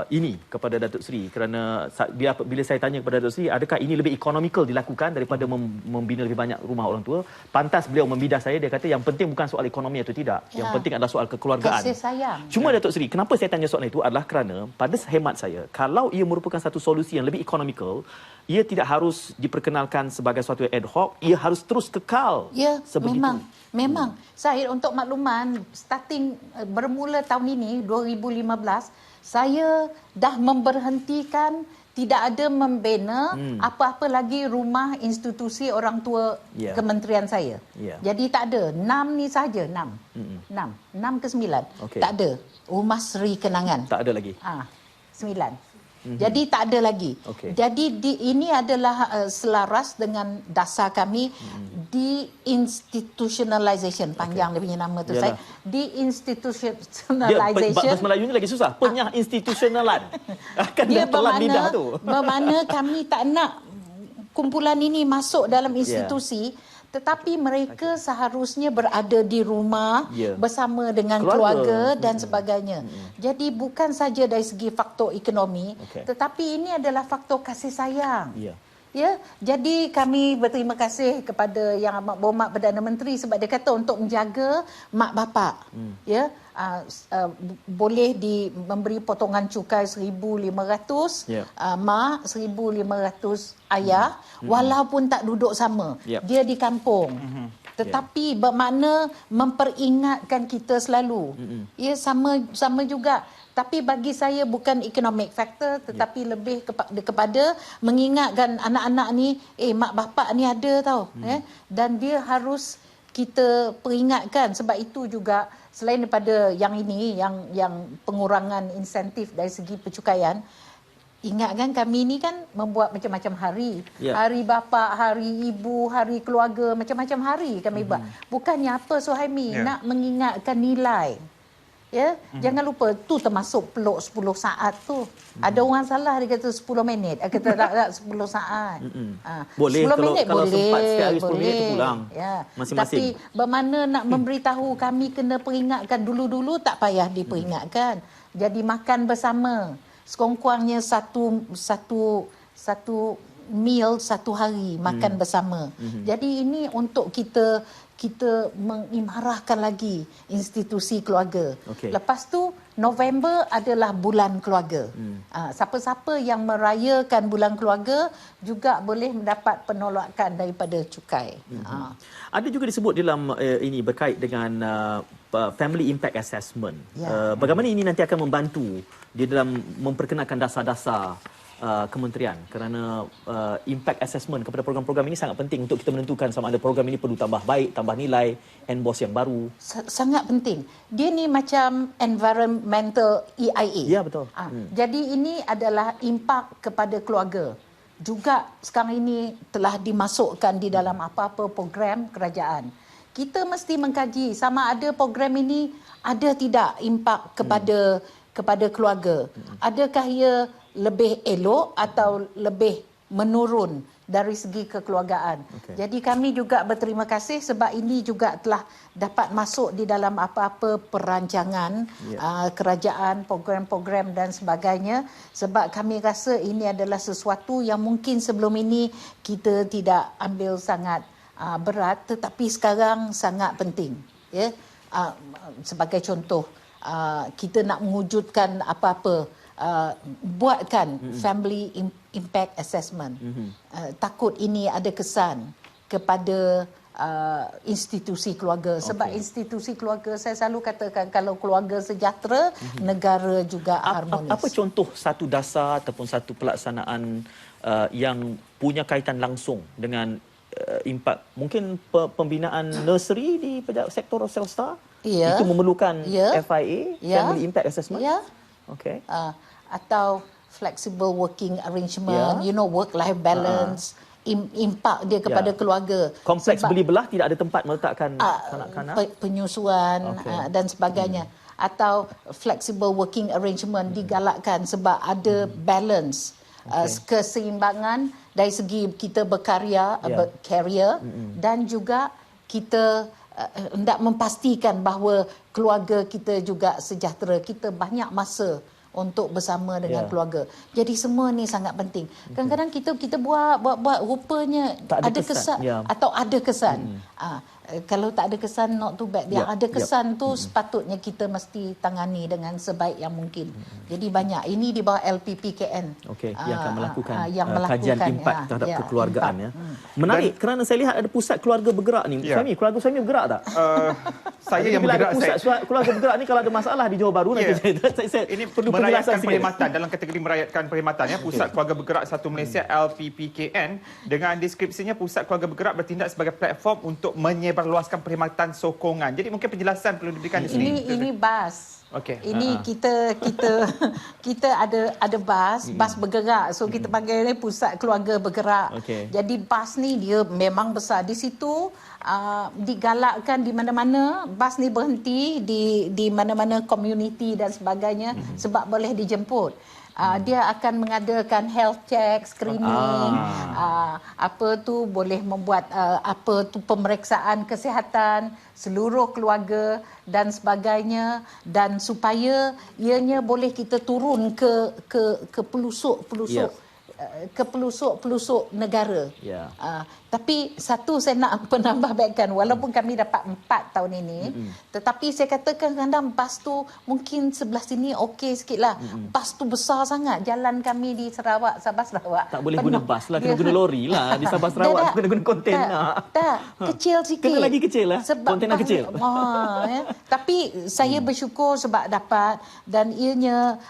ini kepada Datuk Seri kerana bila saya tanya kepada Datuk Seri, adakah ini lebih ekonomikal dilakukan daripada membina lebih banyak rumah orang tua? Pantas beliau membidah saya, dia kata yang penting bukan soal ekonomi atau tidak. Yang penting adalah soal kekeluargaan. Kasih sayang. Cuma Datuk Seri, kenapa saya tanya soalan itu adalah kerana pada hemat saya, kalau ia merupakan satu solusi yang lebih ekonomikal, ia tidak harus diperkenalkan sebagai suatu ad hoc, ia harus terus kekal. Sebegitu. Memang. Syahid, untuk makluman, starting bermula tahun ini 2015, saya dah memberhentikan, tidak ada membina apa-apa lagi rumah institusi orang tua kementerian saya. Jadi tak ada. 6 ni saja, 6 ke 9. Tak ada. Rumah Seri Kenangan. Tak ada lagi. 9. Jadi tak ada lagi. Jadi ini adalah selaras dengan dasar kami de-institutionalization. Panjang dia punya nama tu. Saya de-institutionalization. Bahasa Melayunya lagi susah. Penyah institutionalan. Akan dia dah telan lidah tu. bermakna kami tak nak kumpulan ini masuk dalam institusi tetapi mereka seharusnya berada di rumah bersama dengan keluarga dan sebagainya. Jadi bukan saja dari segi faktor ekonomi, tetapi ini adalah faktor kasih sayang. Ya, jadi kami berterima kasih kepada Yang Amat Berhormat Perdana Menteri sebab dia kata untuk menjaga mak bapak. Ya, boleh memberi potongan cukai 1,500, mak 1,500 ayah, walaupun tak duduk sama. Dia di kampung. Tetapi bermakna memperingatkan kita selalu. Ya, sama juga. Tapi bagi saya bukan economic factor, tetapi lebih kepada mengingatkan anak-anak ni, mak bapak ni ada tau. Dan dia harus kita peringatkan. Sebab itu juga selain daripada yang ini, yang pengurangan insentif dari segi pencukaian, ingatkan kami ni kan membuat macam-macam hari. Hari bapa, hari ibu, hari keluarga, macam-macam hari kami buat. Bukannya apa Suhaimi, nak mengingatkan nilai. Ya, jangan lupa tu termasuk peluk 10 saat tu. Ada orang salah dia kata 10 minit, kata tak 10 saat. Boleh 10 minit kalau boleh, sempat sikit hari 10 minit tu pulang. Ya. Masing-masing. Tapi bermakna nak memberitahu kami kena peringatkan dulu-dulu tak payah diperingatkan. Jadi makan bersama. Sekurang-kurangnya satu meal satu hari makan bersama. Jadi ini untuk kita mengimarahkan lagi institusi keluarga. Lepas tu November adalah bulan keluarga. Siapa-siapa yang merayakan bulan keluarga juga boleh mendapat penolakan daripada cukai. Ada juga disebut dalam ini berkait dengan family impact assessment. Bagaimana ini nanti akan membantu di dalam memperkenalkan dasar-dasar kementerian, kerana impact assessment kepada program-program ini sangat penting untuk kita menentukan sama ada program ini perlu tambah baik, tambah nilai, NBOS yang baru. Sangat penting. Dia ni macam environmental EIA. Ya, betul. Jadi ini adalah impak kepada keluarga. Juga sekarang ini telah dimasukkan di dalam apa-apa program kerajaan. Kita mesti mengkaji sama ada program ini ada tidak impak kepada keluarga. Adakah ia lebih elok atau lebih menurun dari segi kekeluargaan. Jadi kami juga berterima kasih sebab ini juga telah dapat masuk di dalam apa-apa perancangan kerajaan, program-program dan sebagainya, sebab kami rasa ini adalah sesuatu yang mungkin sebelum ini kita tidak ambil sangat berat, tetapi sekarang sangat penting. Ya, sebagai contoh, kita nak mewujudkan apa-apa, buatkan family impact assessment. Takut ini ada kesan kepada institusi keluarga. Sebab institusi keluarga, saya selalu katakan, kalau keluarga sejahtera, negara juga harmonis. Apa contoh satu dasar ataupun satu pelaksanaan yang punya kaitan langsung dengan impak? Mungkin pembinaan nursery di sektor swasta? Itu memerlukan FIA, family impact assessment? Okay. Atau flexible working arrangement, work-life balance, impak dia kepada keluarga. Kompleks beli belah tidak ada tempat meletakkan kanak-kanak. Penyusuan dan sebagainya. Atau flexible working arrangement digalakkan sebab ada balance, keseimbangan dari segi kita berkarya, career, dan juga kita hendak memastikan bahawa keluarga kita juga sejahtera. Kita banyak masa untuk bersama dengan keluarga. Jadi semua ni sangat penting. Kadang-kadang kita buat rupanya ada kesan atau ada kesan. Kalau tak ada kesan, not too bad. Yang ada kesan tu sepatutnya kita mesti tangani dengan sebaik yang mungkin. Jadi banyak. Ini di bawah LPPKN. Yang akan melakukan kajian impak terhadap kekeluargaan. Menarik, kerana saya lihat ada pusat keluarga bergerak ni. Suami, keluarga suami bergerak tak? Saya yang bergerak. Pusat keluarga bergerak ni kalau ada masalah di Johor Bahru, nanti saya ini perlu merayatkan perkhidmatan dalam kategori merayatkan perkhidmatan. Pusat Keluarga Bergerak Satu Malaysia, LPPKN, dengan deskripsinya Pusat Keluarga Bergerak bertindak sebagai platform untuk menyebarluaskan perkhidmatan sokongan. Jadi mungkin penjelasan perlu diberikan di sini. Ini bas. Ini kita ada bas bergerak. So kita panggil ni Pusat Keluarga Bergerak. Jadi bas ni dia memang besar. Di situ digalakkan di mana-mana, bas ni berhenti di mana-mana community dan sebagainya sebab boleh dijemput. Dia akan mengadakan health check, screening, apa tu boleh membuat apa tu pemeriksaan kesihatan seluruh keluarga dan sebagainya, dan supaya ianya boleh kita turun ke pelosok-pelosok ke pelosok-pelosok negara. Tapi satu saya nak penambahkan, walaupun kami dapat 4 tahun ini, tetapi saya katakan kadang bas tu mungkin sebelah sini okey sikit lah. Bas tu besar sangat. Jalan kami di Sarawak, Sabah Sarawak. Tak boleh guna bas lah, kena guna lori lah. Di Sabah Sarawak kena guna kontainer. Tak, kecil sikit. Kena lagi kecil lah, kontainer kecil. Tapi saya bersyukur sebab dapat, dan ianya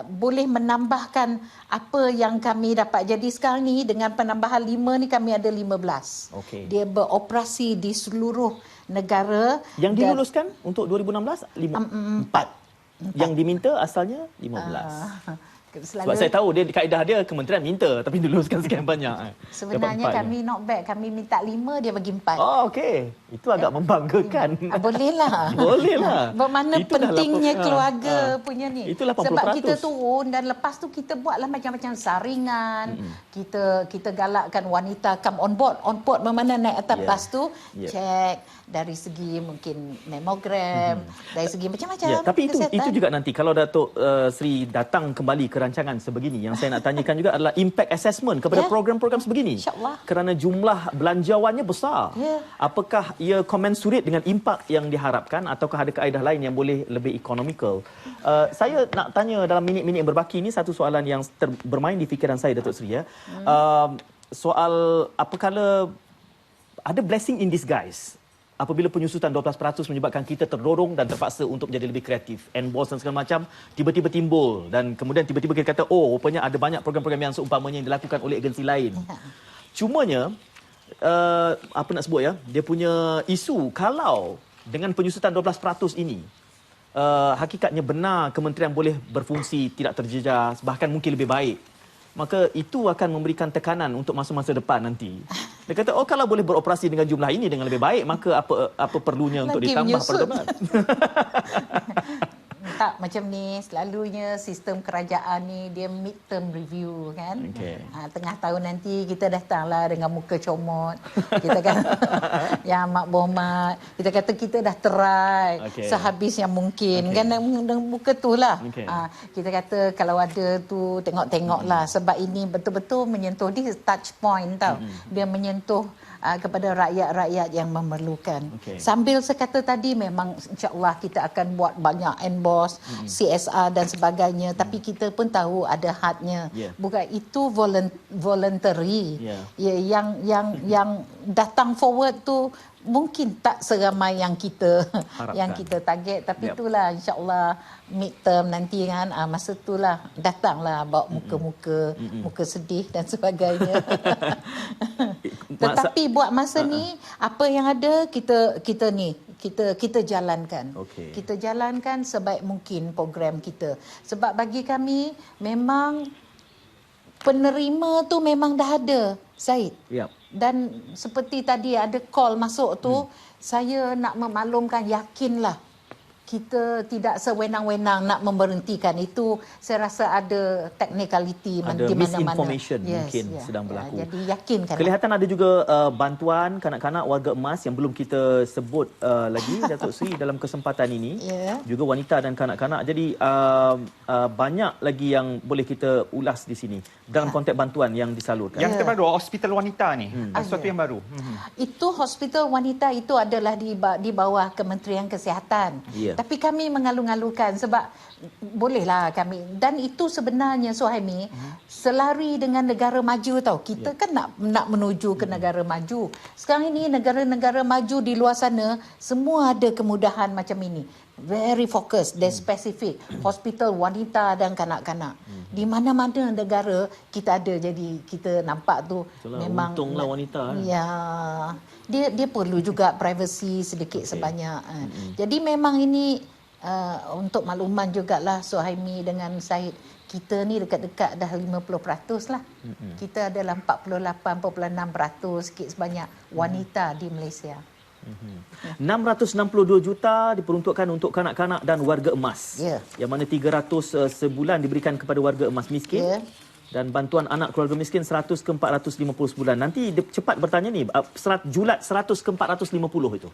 boleh menambahkan apa yang kami dapat. Jadi sekarang ni dengan penambahan 5 ni kami ada 15. Dia beroperasi di seluruh negara. Yang diluluskan untuk 2016 4. Yang diminta asalnya 15. Sebab saya tahu dia kaedah dia kementerian minta tapi diluluskan sekian banyak. Sebenarnya kami not bad, kami minta 5 dia bagi 4. Oh okey. Itu agak membanggakan. Bolehlah. Bolehlah. Bermakna pentingnya keluarga punya ni. Itu 80%. Sebab kita turun dan lepas tu kita buatlah macam-macam saringan. Kita galakkan wanita come on board. On board bermakna naik atas bas tu check dari segi mungkin mammogram, dari segi macam-macam. Tapi itu juga nanti kalau Datuk Sri datang kembali ke rancangan sebegini, yang saya nak tanyakan juga adalah impact assessment kepada program-program sebegini. InsyaAllah. Kerana jumlah belanjawannya besar. Apakah ia commensurate dengan impak yang diharapkan ataukah ada kaedah lain yang boleh lebih economical? Saya nak tanya dalam minit-minit yang berbaki ini satu soalan yang bermain di fikiran saya, Datuk Sri. Soal apakala ada blessing in disguise apabila penyusutan 12% menyebabkan kita terdorong dan terpaksa untuk menjadi lebih kreatif. Emboss dan segala macam tiba-tiba timbul dan kemudian tiba-tiba kita kata, oh rupanya ada banyak program-program yang seumpamanya yang dilakukan oleh agensi lain. Cumanya, apa nak sebut ya, dia punya isu kalau dengan penyusutan 12% ini, hakikatnya benar kementerian boleh berfungsi tidak terjejas, bahkan mungkin lebih baik, maka itu akan memberikan tekanan untuk masa-masa depan nanti. Dia kata, oh kalau boleh beroperasi dengan jumlah ini dengan lebih baik, maka apa perlunya untuk ditambah perdoman? Tak, macam ni selalunya sistem kerajaan ni dia mid-term review kan. Tengah tahun nanti kita datanglah dengan muka comot. Kita kan ya mak berhormat, kita kata kita dah try sehabis yang mungkin kan, dengan muka tu lah. Kita kata kalau ada tu tengok-tengoklah sebab ini betul-betul menyentuh, dia touch point tau. Dia menyentuh kepada rakyat-rakyat yang memerlukan. Sambil saya kata tadi memang insya-Allah kita akan buat banyak enboss, CSR dan sebagainya, tapi kita pun tahu ada hadnya. Bukan itu voluntary. Yang datang forward tu mungkin tak seramai yang kita harapkan, yang kita target, tapi itulah insya-Allah midterm nanti kan, masa itulah datanglah bawa muka-muka muka sedih dan sebagainya. Tetapi buat masa ni apa yang ada kita jalankan. Kita jalankan sebaik mungkin program kita. Sebab bagi kami memang penerima tu memang dah ada, Syed. Dan seperti tadi ada call masuk tu, saya nak memaklumkan, yakinlah kita tidak sewenang-wenang nak memberhentikan itu. Saya rasa ada technicality di mana-mana. Misinformation mungkin sedang berlaku. Jadi yakinkan. Kelihatan ada juga bantuan kanak-kanak warga emas yang belum kita sebut lagi Datuk Sri dalam kesempatan ini. Juga wanita dan kanak-kanak. Jadi banyak lagi yang boleh kita ulas di sini dalam konteks bantuan yang disalurkan. Yang terbaru hospital wanita ni, sesuatu yang baru. Itu hospital wanita itu adalah di bawah Kementerian Kesihatan. Tapi kami mengalu-alukan sebab bolehlah kami, dan itu sebenarnya Suhaimi selari dengan negara maju tau. Kita kan nak menuju ke negara maju. Sekarang ini negara-negara maju di luar sana semua ada kemudahan macam ini. Very focused dan spesifik. Hospital wanita dan kanak-kanak. Di mana-mana negara kita ada, jadi kita nampak tu memang untunglah wanita. Ya. Dia perlu juga privacy sedikit sebanyak. Jadi memang ini untuk makluman jugalah Suhaimi dengan Syed, kita ni dekat-dekat dah 50% lah. Kita adalah 48.6% sikit sebanyak wanita di Malaysia. 662 juta diperuntukkan untuk kanak-kanak dan warga emas. Ya. Yang mana 300 sebulan diberikan kepada warga emas miskin. Ya. Dan bantuan anak keluarga miskin 100 ke 450 sebulan. Nanti cepat bertanya ni, julat 100 ke 450 itu.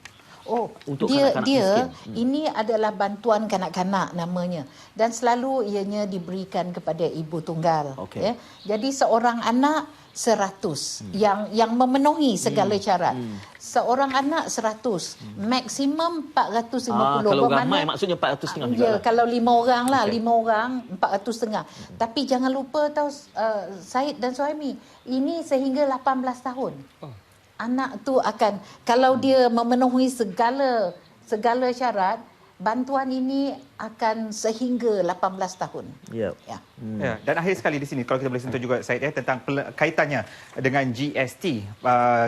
Oh, untuk dia kanak-kanak miskin. Ini adalah bantuan kanak-kanak namanya, dan selalu ianya diberikan kepada ibu tunggal. Okey. Ya. Jadi seorang anak 100 yang memenuhi segala syarat. Seorang anak 100, maksimum 450. Kalau Bermakna- ramai maksudnya 400 setengah Ya, juga. kalau 5 orang lah, Okey. 5 orang 400 setengah. Tapi jangan lupa tahu Syed dan Suhaimi, ini sehingga 18 tahun. Anak tu akan, kalau dia memenuhi segala syarat, bantuan ini akan sehingga 18 tahun. Ya. Ya. Ya, dan akhir sekali di sini kalau kita boleh sentuh juga Syed tentang kaitannya dengan GST,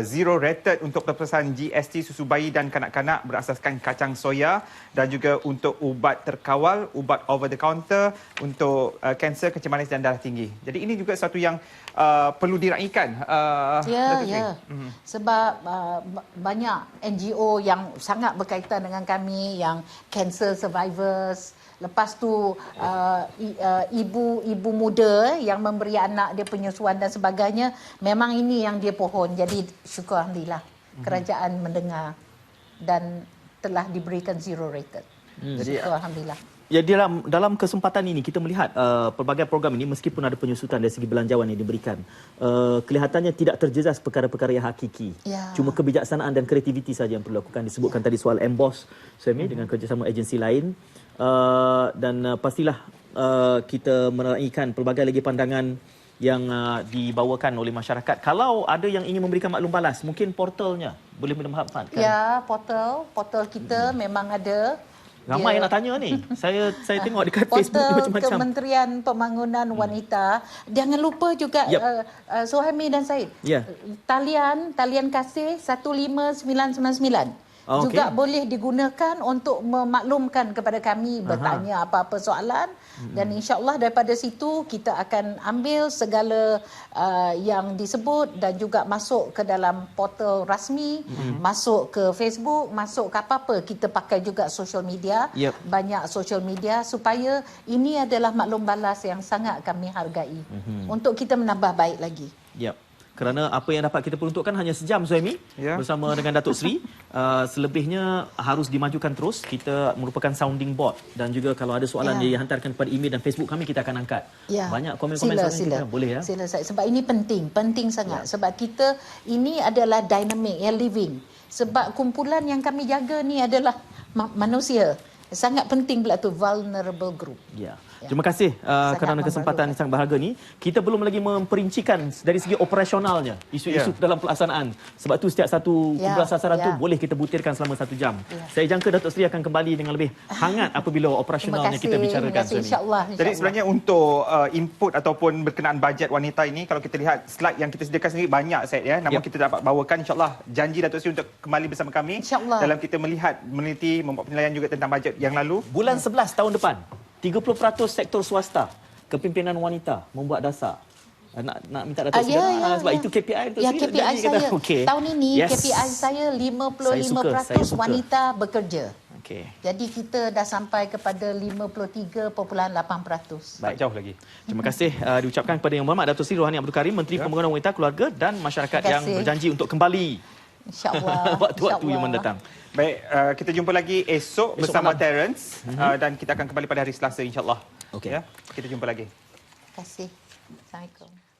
zero rated untuk pelepasan GST susu bayi dan kanak-kanak berasaskan kacang soya, dan juga untuk ubat terkawal, ubat over the counter untuk kanser, kencing manis dan darah tinggi. Jadi ini juga satu yang perlu diraikan. Ya, Datuk Seri. ya. Sebab banyak NGO yang sangat berkaitan dengan kami, yang cancer survivors. Lepas tu ibu muda yang memberi anak dia penyusuan dan sebagainya. Memang ini yang dia pohon. Jadi syukur alhamdulillah kerajaan mendengar dan telah diberikan zero rated. Jadi Syukur alhamdulillah. ya, dalam kesempatan ini kita melihat pelbagai program ini meskipun ada penyusutan dari segi belanjawan yang diberikan, kelihatannya tidak terjejas perkara-perkara yang hakiki. Ya. Cuma kebijaksanaan dan kreativiti saja yang perlu dilakukan. Disebutkan tadi soal emboss Suhaimi dengan kerjasama agensi lain, dan pastilah kita meraihkan pelbagai lagi pandangan yang dibawakan oleh masyarakat. Kalau ada yang ingin memberikan maklum balas, mungkin portalnya boleh dimanfaatkan. Ya, portal kita memang ada. Ramai yang nak tanya ni. Saya tengok dekat Facebook ni Portal macam-macam. Kementerian Pembangunan Wanita. Jangan lupa juga Suhaimi dan Syed. Ya. Talian kasih 15999. Okey. Juga boleh digunakan untuk memaklumkan kepada kami, bertanya apa-apa soalan, dan insya-Allah daripada situ kita akan ambil segala yang disebut dan juga masuk ke dalam portal rasmi, masuk ke Facebook, masuk ke apa-apa. Kita pakai juga social media, Yep. banyak social media, supaya ini adalah maklum balas yang sangat kami hargai untuk kita menambah baik lagi. Ya. Kerana apa yang dapat kita peruntukkan hanya sejam, Suhaimi, Ya. bersama dengan Datuk Seri. Selebihnya harus dimajukan terus. Kita merupakan sounding board, dan juga kalau ada soalan Ya. yang dihantarkan kepada email dan Facebook kami, kita akan angkat. Ya. Banyak komen-komen soalan kita boleh ya. Sila Syed. Sebab ini penting sangat. Sebab kita ini adalah dynamic, living. Sebab kumpulan yang kami jaga ni adalah manusia. Sangat penting pula tu, vulnerable group. Ya. Ya. Terima kasih kerana Sangat kesempatan yang sangat berharga ni. Kita belum lagi memperincikan dari segi operasionalnya isu-isu dalam pelaksanaan. Sebab tu setiap satu kumpulan sasaran tu boleh kita butirkan selama 1 jam. Saya jangka Datuk Seri akan kembali dengan lebih hangat apabila operasionalnya kita bicarakan. Terima kasih. InsyaAllah. Jadi sebenarnya untuk input ataupun berkenaan bajet wanita ini, kalau kita lihat slide yang kita sediakan sendiri banyak Syed ya. Namun kita dapat bawakan, insyaAllah janji Datuk Seri untuk kembali bersama kami InsyaAllah. dalam kita melihat, meneliti, membuat penilaian juga tentang bajet yang lalu. Bulan 11 tahun depan, 30% sektor swasta, kepimpinan wanita membuat dasar. Nak minta Datuk Seri sebab itu KPI Datuk Ya, Seri KPI janji saya. kata. Okey. Tahun ini Yes. KPI saya 55% Saya suka. wanita bekerja. Okey. Jadi kita dah sampai kepada 53.8%. Tak jauh lagi. Terima kasih diucapkan kepada Yang Berhormat Datuk Seri Rohani Abdul Karim, Menteri Pembangunan Wanita, Keluarga dan Masyarakat, Terima yang kasih. berjanji untuk kembali InsyaAllah. waktu-waktu yang mendatang. Baik, kita jumpa lagi esok bersama malam. Terence, dan kita akan kembali pada hari Selasa insya-Allah. Okey. Ya, kita jumpa lagi. Terima kasih. Assalamualaikum.